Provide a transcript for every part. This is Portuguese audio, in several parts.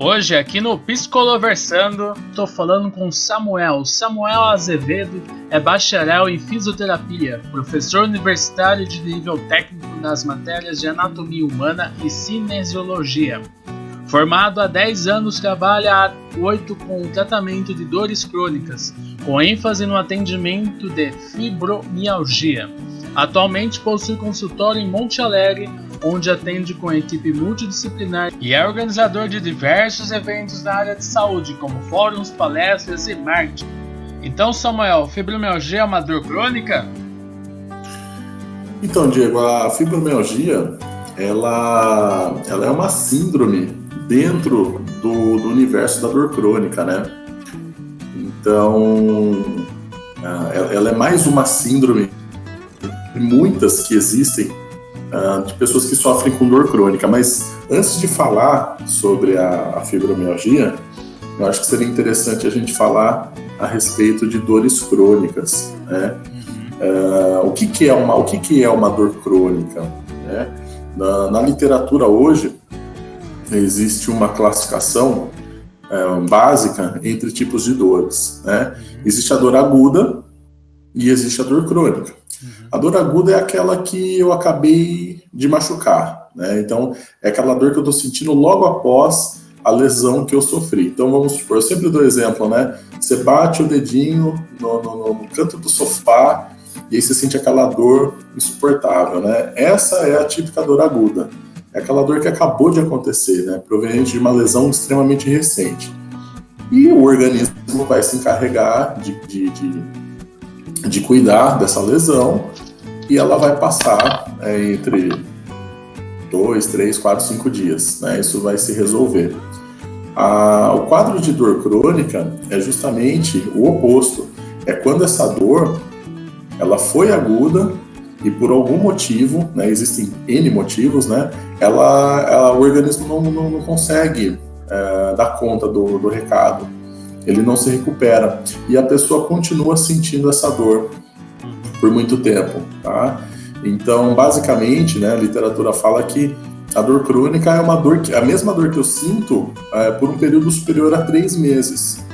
Hoje, aqui no Psicoloversando, estou falando com Samuel. Samuel Azevedo é bacharel em fisioterapia, professor universitário de nível técnico nas matérias de anatomia humana e cinesiologia. Formado há 10 anos, trabalha há 8 com o tratamento de dores crônicas, com ênfase no atendimento de fibromialgia. Atualmente possui consultório em Monte Alegre, onde atende com equipe multidisciplinar e é organizador de diversos eventos na área de saúde, como fóruns, palestras e marketing. Então, Samuel, fibromialgia é uma dor crônica? Então, Diego, a fibromialgia, ela é uma síndrome dentro do universo da dor crônica, né? Então, ela é mais uma síndrome de muitas que existem, de pessoas que sofrem com dor crônica. Mas antes de falar sobre a fibromialgia, eu acho que seria interessante a gente falar a respeito de dores crônicas, né? O que é uma dor crônica, né? Na literatura hoje existe uma classificação básica entre tipos de dores, né? Existe a dor aguda e existe a dor crônica. A dor aguda é aquela que eu acabei de machucar, né? Então, é aquela dor que eu estou sentindo logo após a lesão que eu sofri. Então, vamos supor, eu sempre dou exemplo, né? Você bate o dedinho no canto do sofá e aí você sente aquela dor insuportável, né? Essa é a típica dor aguda. É aquela dor que acabou de acontecer, né? Proveniente de uma lesão extremamente recente. E o organismo vai se encarregar de cuidar dessa lesão e ela vai passar entre 2, 3, 4, 5 dias, né? Isso vai se resolver. O quadro de dor crônica é justamente o oposto. É quando essa dor ela foi aguda e por algum motivo, né, existem N motivos, né, o organismo não consegue dar conta do recado. Ele não se recupera e a pessoa continua sentindo essa dor por muito tempo, tá? Então, basicamente, né, a literatura fala que a dor crônica é uma dor a mesma dor que eu sinto por um período superior a 3 meses.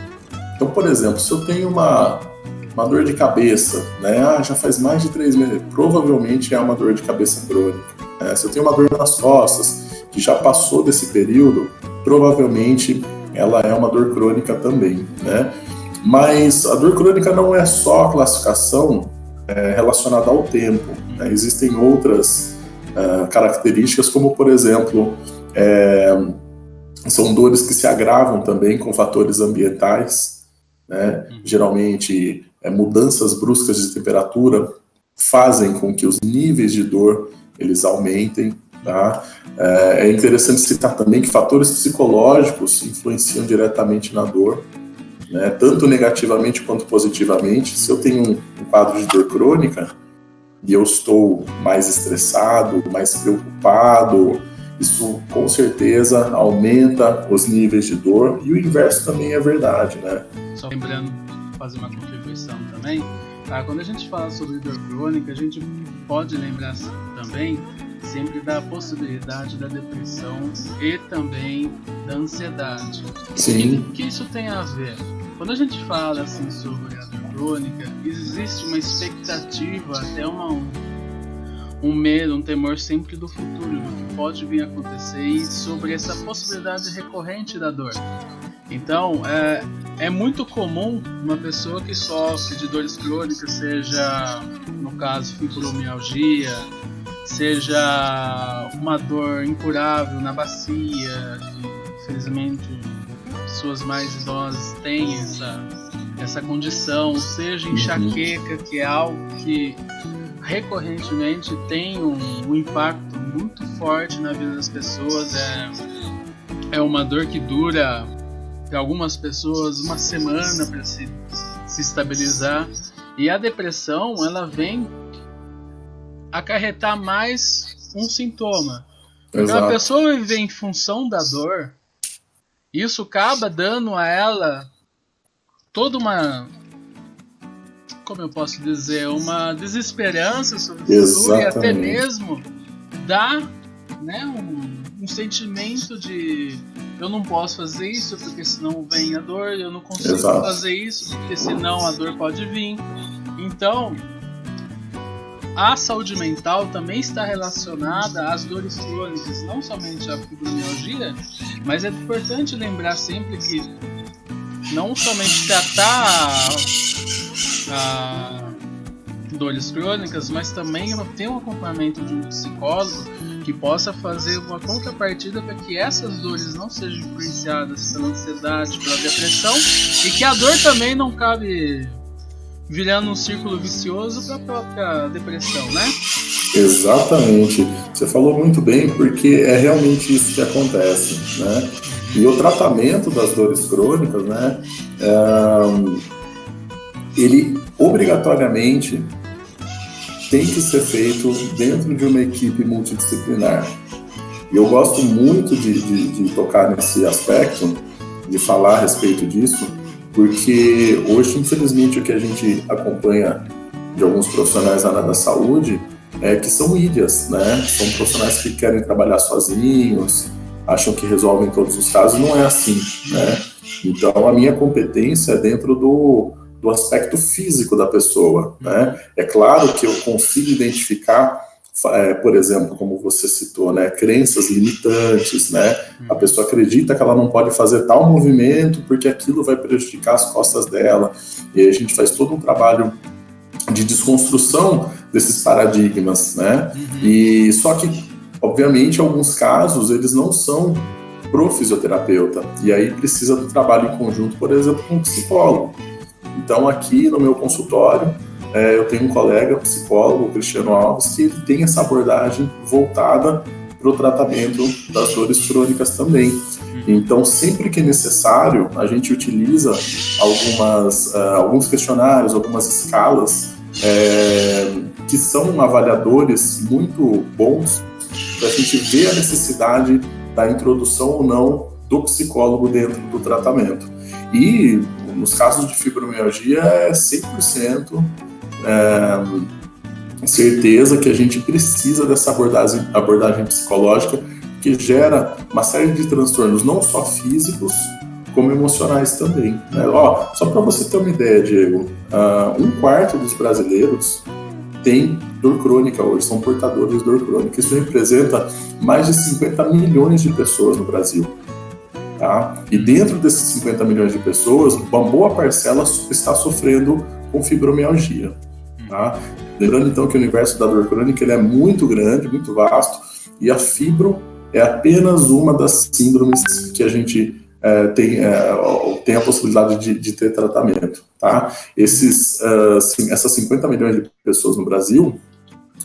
Então, por exemplo, se eu tenho uma dor de cabeça, né, já faz mais de 3 meses, provavelmente é uma dor de cabeça crônica. Se eu tenho uma dor nas costas, que já passou desse período, provavelmente ela é uma dor crônica também, né? Mas a dor crônica não é só a classificação relacionada ao tempo, né? Existem outras características, como por exemplo, são dores que se agravam também com fatores ambientais, né? Geralmente, mudanças bruscas de temperatura fazem com que os níveis de dor eles aumentem. Tá? É interessante citar também que fatores psicológicos influenciam diretamente na dor, né? Tanto negativamente quanto positivamente. Se eu tenho um quadro de dor crônica e eu estou mais estressado, mais preocupado, isso com certeza aumenta os níveis de dor, e o inverso também é verdade, né? Só lembrando, fazer uma contribuição também, quando a gente fala sobre dor crônica, a gente pode lembrar também sempre da possibilidade da depressão e também da ansiedade. Sim. O que isso tem a ver? Quando a gente fala assim sobre a dor crônica, existe uma expectativa, até um medo, um temor sempre do futuro, do que pode vir a acontecer e sobre essa possibilidade recorrente da dor. Então, é muito comum uma pessoa que sofre de dores crônicas, seja, no caso, fibromialgia, seja uma dor incurável na bacia, infelizmente pessoas mais idosas têm essa condição, seja enxaqueca, que é algo que recorrentemente tem um impacto muito forte na vida das pessoas, é uma dor que dura para algumas pessoas uma semana para se estabilizar, e a depressão ela vem acarretar mais um sintoma. Então a pessoa viver em função da dor, isso acaba dando a ela toda uma, como eu posso dizer, uma desesperança sobre o futuro, e até mesmo dá, né, um sentimento de eu não posso fazer isso porque senão vem a dor, eu não consigo Exato. fazer isso porque senão a dor pode vir. Então, a saúde mental também está relacionada às dores crônicas, não somente à fibromialgia, mas é importante lembrar sempre que não somente tratar a dores crônicas, mas também ter um acompanhamento de um psicólogo que possa fazer uma contrapartida para que essas dores não sejam influenciadas pela ansiedade, pela depressão, e que a dor também não cabe virando um círculo vicioso para a própria depressão, né? Exatamente. Você falou muito bem, porque é realmente isso que acontece, né? E o tratamento das dores crônicas, né? Ele obrigatoriamente tem que ser feito dentro de uma equipe multidisciplinar. E eu gosto muito de tocar nesse aspecto, de falar a respeito disso, porque hoje, infelizmente, o que a gente acompanha de alguns profissionais na área da saúde é que são ídias, né? São profissionais que querem trabalhar sozinhos, acham que resolvem todos os casos. Não é assim, né? Então, a minha competência é dentro do aspecto físico da pessoa, né? É claro que eu consigo identificar, por exemplo, como você citou, né, crenças limitantes, né? A pessoa acredita que ela não pode fazer tal movimento porque aquilo vai prejudicar as costas dela, e aí a gente faz todo um trabalho de desconstrução desses paradigmas, né? E só que, obviamente, em alguns casos eles não são pro fisioterapeuta, e aí precisa do trabalho em conjunto, por exemplo, com um psicólogo. Então, aqui no meu consultório, eu tenho um colega psicólogo, o Cristiano Alves, que ele tem essa abordagem voltada para o tratamento das dores crônicas também. Então, sempre que necessário, a gente utiliza alguns questionários, algumas escalas, que são avaliadores muito bons para a gente ver a necessidade da introdução ou não do psicólogo dentro do tratamento. E nos casos de fibromialgia é 100% certeza que a gente precisa dessa abordagem psicológica, que gera uma série de transtornos, não só físicos, como emocionais também, né? Só para você ter uma ideia, Diego, 1/4 dos brasileiros tem dor crônica hoje, são portadores de dor crônica. Isso representa mais de 50 milhões de pessoas no Brasil. Tá? E dentro desses 50 milhões de pessoas, uma boa parcela está sofrendo com fibromialgia. Tá? Lembrando então que o universo da dor crônica ele é muito grande, muito vasto, e a fibro é apenas uma das síndromes que a gente tem a possibilidade de ter tratamento. Tá? Essas 50 milhões de pessoas no Brasil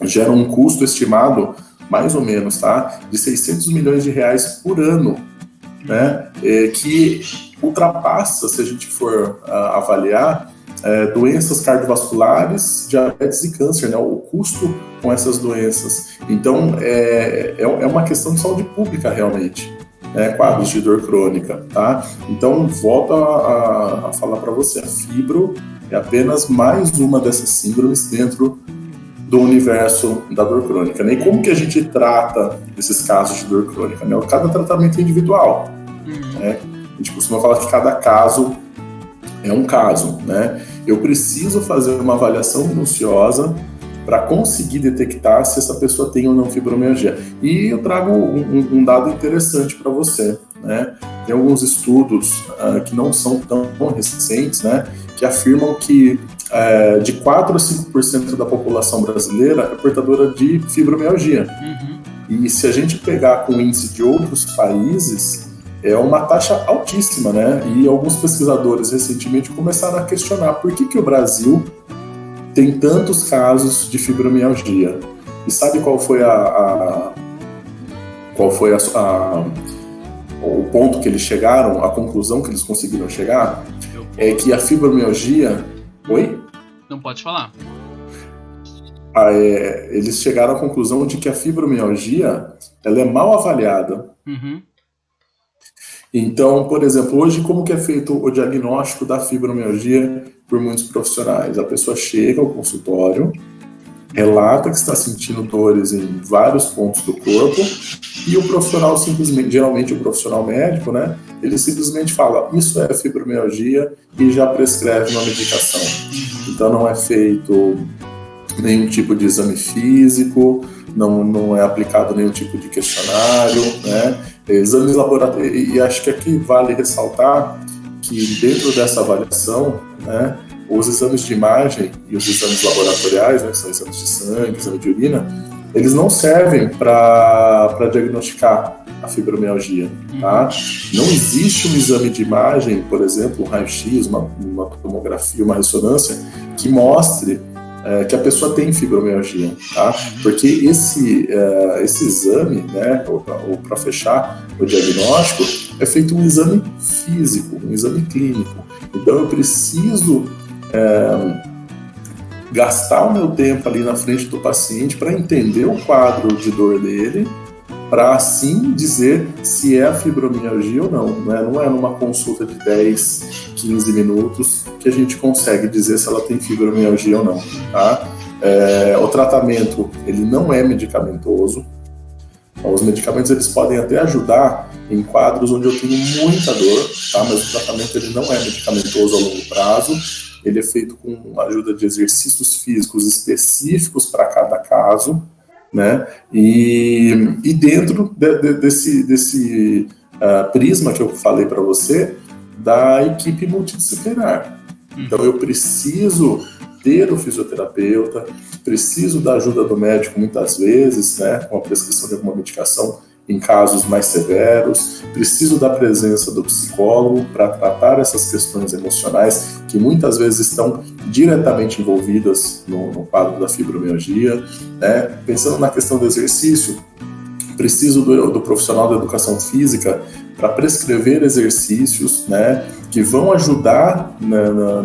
geram um custo estimado, mais ou menos, tá? de 600 milhões de reais por ano, né? Que ultrapassa, se a gente for avaliar, doenças cardiovasculares, diabetes e câncer, né? O custo com essas doenças. Então, é uma questão de saúde pública, realmente, né? Quadros de dor crônica, tá? Então, volto a falar para você, a fibro é apenas mais uma dessas síndromes dentro do universo da dor crônica, né? E como que a gente trata esses casos de dor crônica, né? Cada tratamento é individual, né? A gente costuma falar que cada caso é um caso, né? Eu preciso fazer uma avaliação minuciosa para conseguir detectar se essa pessoa tem ou não fibromialgia. E eu trago um dado interessante para você, né? Tem alguns estudos que não são tão recentes, né? Que afirmam que de 4 a 5% da população brasileira é portadora de fibromialgia. E se a gente pegar com o índice de outros países, é uma taxa altíssima, né? E alguns pesquisadores recentemente começaram a questionar por que o Brasil tem tantos casos de fibromialgia. E sabe qual foi o ponto que eles chegaram, a conclusão que eles conseguiram chegar? É que a fibromialgia... Oi? Não pode falar. Eles chegaram à conclusão de que a fibromialgia ela é mal avaliada. Então, por exemplo, hoje como que é feito o diagnóstico da fibromialgia por muitos profissionais? A pessoa chega ao consultório, relata que está sentindo dores em vários pontos do corpo, e o profissional simplesmente, geralmente o profissional médico, né, ele simplesmente fala, isso é fibromialgia, e já prescreve uma medicação. Então não é feito nenhum tipo de exame físico, não é aplicado nenhum tipo de questionário, né, exames laboratoriais, e acho que aqui vale ressaltar que dentro dessa avaliação, né, os exames de imagem e os exames laboratoriais, né, que são exames de sangue, exame de urina, eles não servem para diagnosticar a fibromialgia, tá? Não existe um exame de imagem, por exemplo, um raio-x, uma tomografia, uma ressonância, que mostre que a pessoa tem fibromialgia, tá? Porque esse exame, né, para fechar o diagnóstico, é feito um exame físico, um exame clínico. Então eu preciso gastar o meu tempo ali na frente do paciente para entender o quadro de dor dele, para assim dizer se é a fibromialgia ou não. Não é numa consulta de 10, 15 minutos que a gente consegue dizer se ela tem fibromialgia ou não, tá? O tratamento, ele não é medicamentoso. Os medicamentos, eles podem até ajudar em quadros onde eu tenho muita dor, tá? Mas o tratamento, ele não é medicamentoso a longo prazo. Ele é feito com a ajuda de exercícios físicos específicos para cada caso, né? E dentro desse prisma que eu falei para você, da equipe multidisciplinar. Então eu preciso ter o fisioterapeuta, preciso da ajuda do médico muitas vezes, né, com a prescrição de alguma medicação em casos mais severos, preciso da presença do psicólogo para tratar essas questões emocionais que muitas vezes estão diretamente envolvidas no quadro da fibromialgia, né? Pensando na questão do exercício, preciso do profissional da educação física para prescrever exercícios, né, que vão ajudar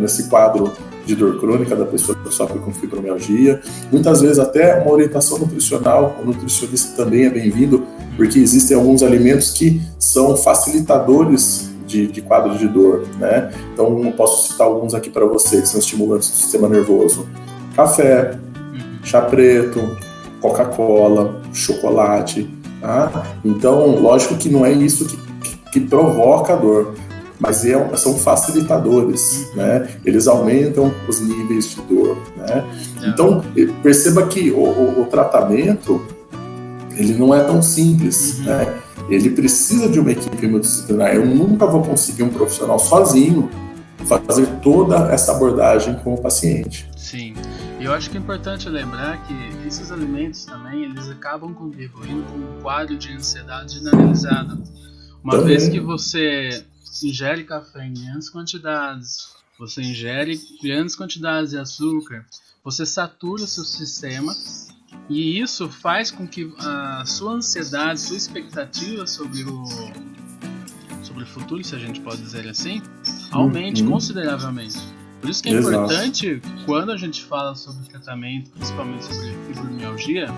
nesse quadro de dor crônica da pessoa que sofre com fibromialgia. Muitas vezes até uma orientação nutricional, o nutricionista também é bem-vindo, porque existem alguns alimentos que são facilitadores de quadro de dor, né? Então eu posso citar alguns aqui para você, que são estimulantes do sistema nervoso. Café, chá preto, Coca-Cola, chocolate, tá? Então, lógico que não é isso que provoca a dor, mas são facilitadores, né? Eles aumentam os níveis de dor, né? Então, perceba que o tratamento, ele não é tão simples, né? Ele precisa de uma equipe multidisciplinar. Eu nunca vou conseguir um profissional sozinho fazer toda essa abordagem com o paciente. Sim, e eu acho que é importante lembrar que esses alimentos também, eles acabam contribuindo com um quadro de ansiedade generalizada. Uma vez que você ingere café em grandes quantidades, você ingere grandes quantidades de açúcar, você satura o seu sistema, e isso faz com que a sua ansiedade, sua expectativa sobre o futuro, se a gente pode dizer assim, aumente consideravelmente. Por isso que é importante, quando a gente fala sobre tratamento, principalmente sobre fibromialgia,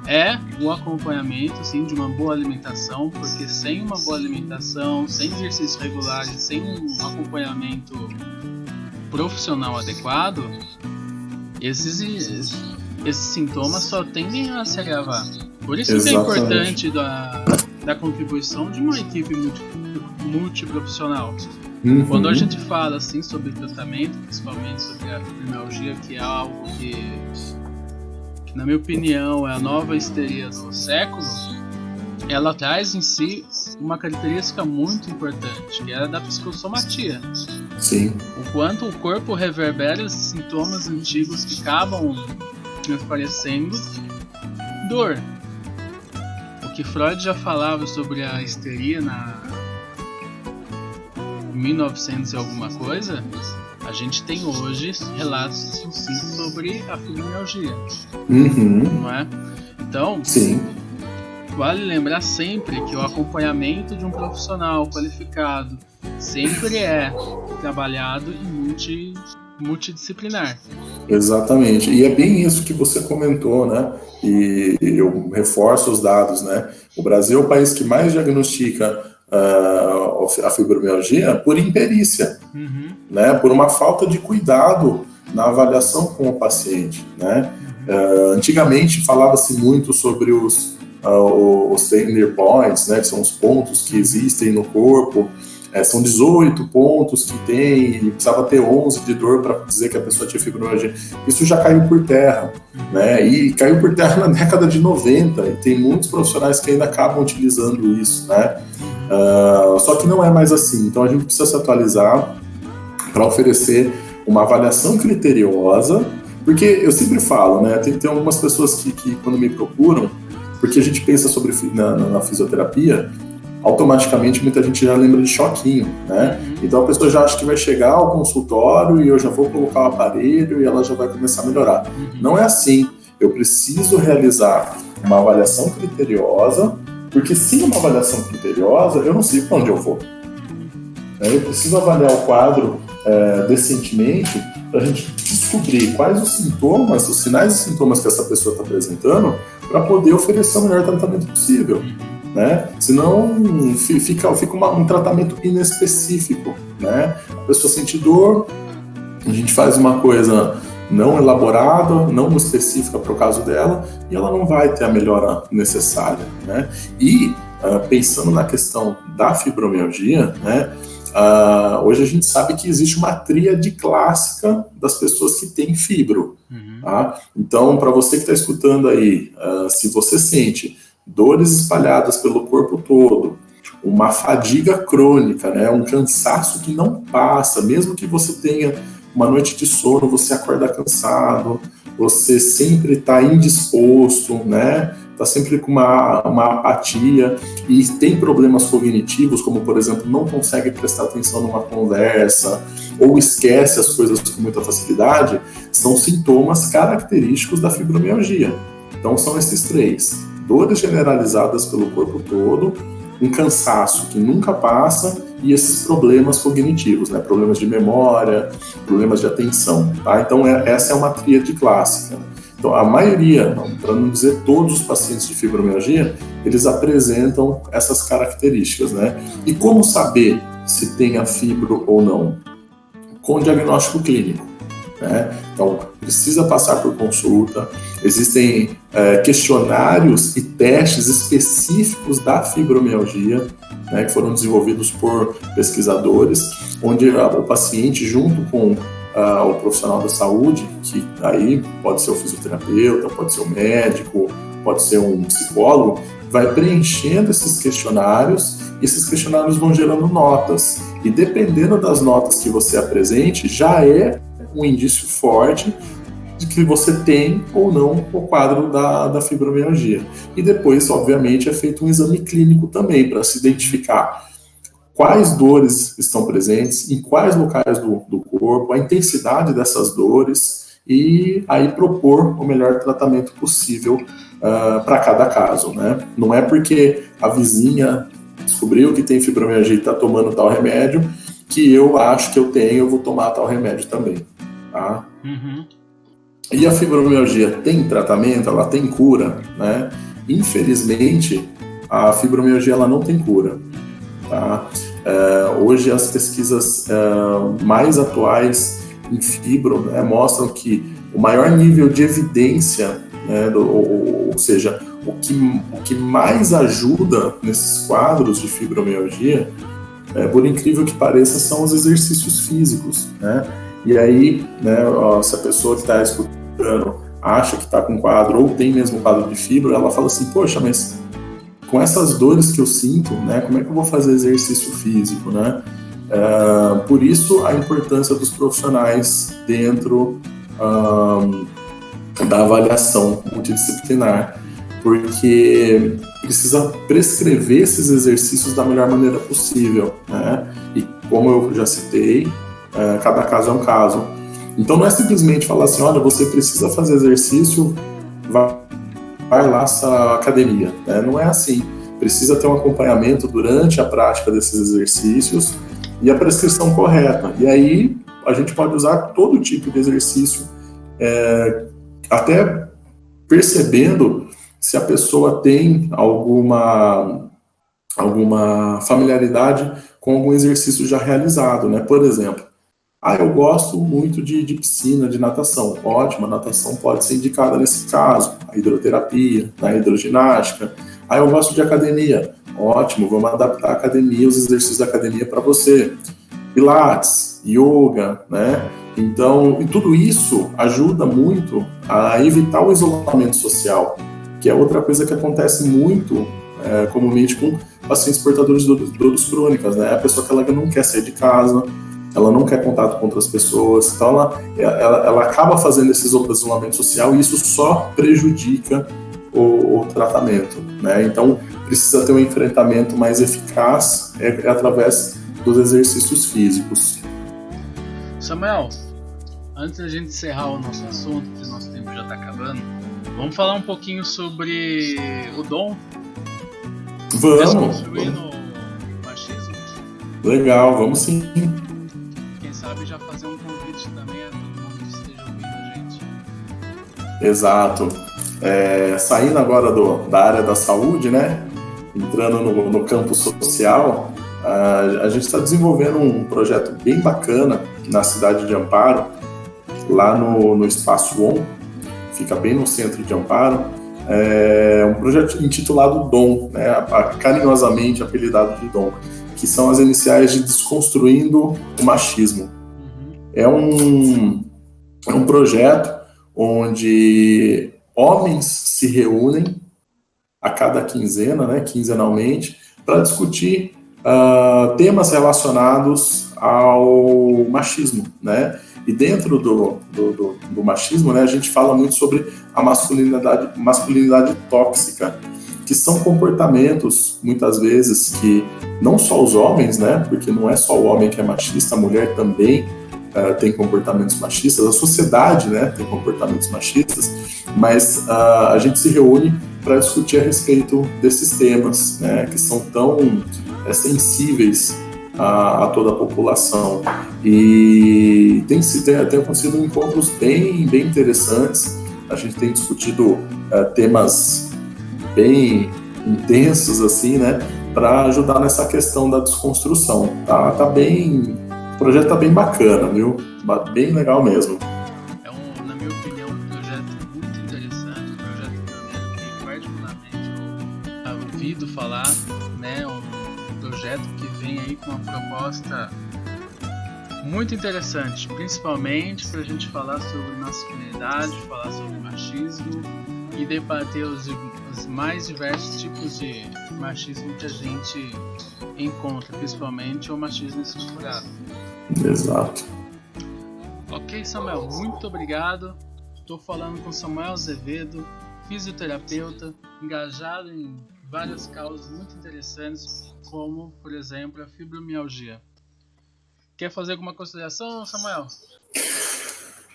é o acompanhamento, assim, de uma boa alimentação, porque sem uma boa alimentação, sem exercícios regulares, sem um acompanhamento profissional adequado, esses sintomas só tendem a se agravar. Por isso que é importante da contribuição de uma equipe multiprofissional. Quando a gente fala assim sobre tratamento, principalmente sobre a fibromialgia, que é algo que na minha opinião é a nova histeria do século, ela traz em si uma característica muito importante, que é a da psicossomatia. Sim. O quanto o corpo reverbera esses sintomas antigos que acabam transparecendo dor. O que Freud já falava sobre a histeria na 1900 e alguma coisa, a gente tem hoje relatos sucintos sobre a fibromialgia, não é? Então, sim, vale lembrar sempre que o acompanhamento de um profissional qualificado sempre é trabalhado e multidisciplinar. Exatamente, e é bem isso que você comentou, né? E eu reforço os dados, né? O Brasil é o país que mais diagnostica a fibromialgia por imperícia, né? Por uma falta de cuidado na avaliação com o paciente, né? Antigamente falava-se muito sobre os tender points, né, que são os pontos que existem no corpo. São 18 pontos que tem, e precisava ter 11 de dor para dizer que a pessoa tinha fibromialgia. Isso já caiu por terra, né? E caiu por terra na década de 90, e tem muitos profissionais que ainda acabam utilizando isso, né? Só que não é mais assim, então a gente precisa se atualizar para oferecer uma avaliação criteriosa, porque eu sempre falo, né? Tem algumas pessoas que quando me procuram, porque a gente pensa sobre na fisioterapia, automaticamente muita gente já lembra de choquinho, né? Então a pessoa já acha que vai chegar ao consultório e eu já vou colocar o aparelho e ela já vai começar a melhorar. Não é assim. Eu preciso realizar uma avaliação criteriosa, porque sem uma avaliação criteriosa eu não sei para onde eu vou. Eu preciso avaliar o quadro decentemente para a gente descobrir quais os sintomas, os sinais e sintomas que essa pessoa está apresentando, para poder oferecer o melhor tratamento possível. Né? Senão fica um tratamento inespecífico, né? A pessoa sente dor, a gente faz uma coisa não elaborada, não específica para o caso dela, e ela não vai ter a melhora necessária, né? E pensando na questão da fibromialgia, né? Hoje a gente sabe que existe uma tríade clássica das pessoas que têm fibro. Tá? Então, para você que está escutando aí, se você sente dores espalhadas pelo corpo todo, uma fadiga crônica, né, um cansaço que não passa, mesmo que você tenha uma noite de sono, você acorda cansado, você sempre está indisposto, né, está sempre com uma apatia e tem problemas cognitivos, como por exemplo, não consegue prestar atenção numa conversa ou esquece as coisas com muita facilidade, são sintomas característicos da fibromialgia. Então são esses três: dores generalizadas pelo corpo todo, um cansaço que nunca passa e esses problemas cognitivos, né? Problemas de memória, problemas de atenção. Tá? Então essa é uma tríade clássica. Então a maioria, para não dizer todos os pacientes de fibromialgia, eles apresentam essas características. Né? E como saber se tem a fibro ou não? Com o diagnóstico clínico. Né? Então, precisa passar por consulta, existem questionários e testes específicos da fibromialgia, né, que foram desenvolvidos por pesquisadores, onde o paciente, junto com o profissional da saúde, que aí pode ser o fisioterapeuta, pode ser o médico, pode ser um psicólogo, vai preenchendo esses questionários, e esses questionários vão gerando notas, e dependendo das notas que você apresente, já é um indício forte de que você tem ou não o quadro da fibromialgia. E depois, obviamente, é feito um exame clínico também para se identificar quais dores estão presentes, em quais locais do corpo, a intensidade dessas dores, e aí propor o melhor tratamento possível para cada caso. Né? Não é porque a vizinha descobriu que tem fibromialgia e está tomando tal remédio que eu acho que eu vou tomar tal remédio também. Tá? E a fibromialgia tem tratamento, ela tem cura, né? Infelizmente, a fibromialgia ela não tem cura. Tá? Hoje as pesquisas mais atuais em fibro, né, mostram que o maior nível de evidência, né, ou seja, o que mais ajuda nesses quadros de fibromialgia, por incrível que pareça, são os exercícios físicos, né? E aí, né, se a pessoa que está escutando acha que está com quadro ou tem mesmo quadro de fibra, ela fala assim, poxa, mas com essas dores que eu sinto, né, como é que eu vou fazer exercício físico, né? Por isso a importância dos profissionais dentro da avaliação multidisciplinar, porque precisa prescrever esses exercícios da melhor maneira possível, né? E como eu já citei, cada caso é um caso. Então não é simplesmente falar assim, olha, você precisa fazer exercício, vai lá essa academia, né? Não é assim. Precisa ter um acompanhamento durante a prática desses exercícios e a prescrição correta. E aí a gente pode usar todo tipo de exercício, até percebendo se a pessoa tem alguma familiaridade com algum exercício já realizado, né? Por exemplo, Eu gosto muito de piscina, de natação. Ótimo, a natação pode ser indicada nesse caso. A hidroterapia, a hidroginástica. Eu gosto de academia. Ótimo, vamos adaptar a academia, os exercícios da academia para você. Pilates, yoga, né? Então, e tudo isso ajuda muito a evitar o isolamento social, que é outra coisa que acontece muito comumente com pacientes portadores de dores crônicas, né? A pessoa que ela não quer sair de casa, ela não quer contato com outras pessoas, então ela acaba fazendo esse isolamento social e isso só prejudica o tratamento, né? Então, precisa ter um enfrentamento mais eficaz através dos exercícios físicos. Samuel, antes da gente encerrar o nosso assunto, que o nosso tempo já está acabando, vamos falar um pouquinho sobre o Dom? Desconstruindo o machismo? Legal, vamos sim. Quem sabe já fazer um convite também a todo mundo que esteja ouvindo a gente. Exato. Saindo agora da área da saúde, né? Entrando no campo social, a gente está desenvolvendo um projeto bem bacana na cidade de Amparo, lá no Espaço ON, fica bem no centro de Amparo. Um projeto intitulado DOM, né, carinhosamente apelidado de DOM, que são as iniciais de Desconstruindo o Machismo. É um projeto onde homens se reúnem a cada quinzena, né, quinzenalmente, para discutir temas relacionados ao machismo, né? E dentro do machismo, né, a gente fala muito sobre a masculinidade tóxica, que são comportamentos, muitas vezes, que não só os homens, né, porque não é só o homem que é machista, a mulher também tem comportamentos machistas, a sociedade, né, tem comportamentos machistas, mas a gente se reúne para discutir a respeito desses temas, né, que são tão sensíveis a toda a população. E tem acontecido encontros bem interessantes. A gente tem discutido temas bem intensos, assim, né, para ajudar nessa questão da desconstrução. O projeto tá bem bacana, viu? Bem legal mesmo. Na minha opinião, um projeto muito interessante, um projeto pioneiro que particularmente eu ouvido falar, né? Um projeto que vem aí com uma proposta muito interessante, principalmente para a gente falar sobre masculinidade, falar sobre machismo e debater os mais diversos tipos de machismo que a gente encontra, principalmente o machismo estruturado. Exato. Ok, Samuel, muito obrigado. Estou falando com Samuel Azevedo, fisioterapeuta, engajado em várias causas muito interessantes, como, por exemplo, a fibromialgia. Quer fazer alguma consideração, Samuel?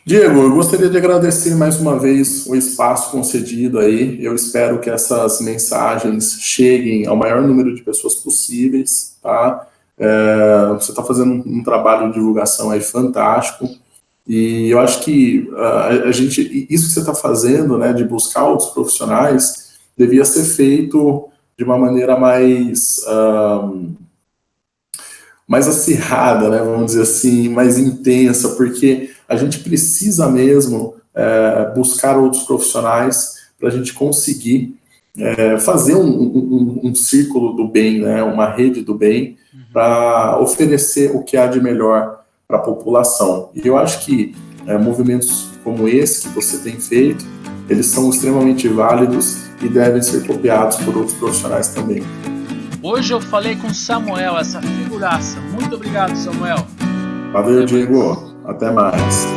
Diego, eu gostaria de agradecer mais uma vez o espaço concedido aí. Eu espero que essas mensagens cheguem ao maior número de pessoas possíveis, tá? Você está fazendo um trabalho de divulgação aí fantástico. E eu acho que isso que você está fazendo, né, de buscar outros profissionais, devia ser feito de uma maneira mais acirrada, né, vamos dizer assim, mais intensa, porque a gente precisa mesmo buscar outros profissionais para a gente conseguir fazer um círculo do bem, né, uma rede do bem, para oferecer o que há de melhor para a população. E eu acho que movimentos como esse que você tem feito, eles são extremamente válidos e devem ser copiados por outros profissionais também. Hoje eu falei com Samuel, essa figuraça. Muito obrigado, Samuel. Valeu, Diego. Até mais.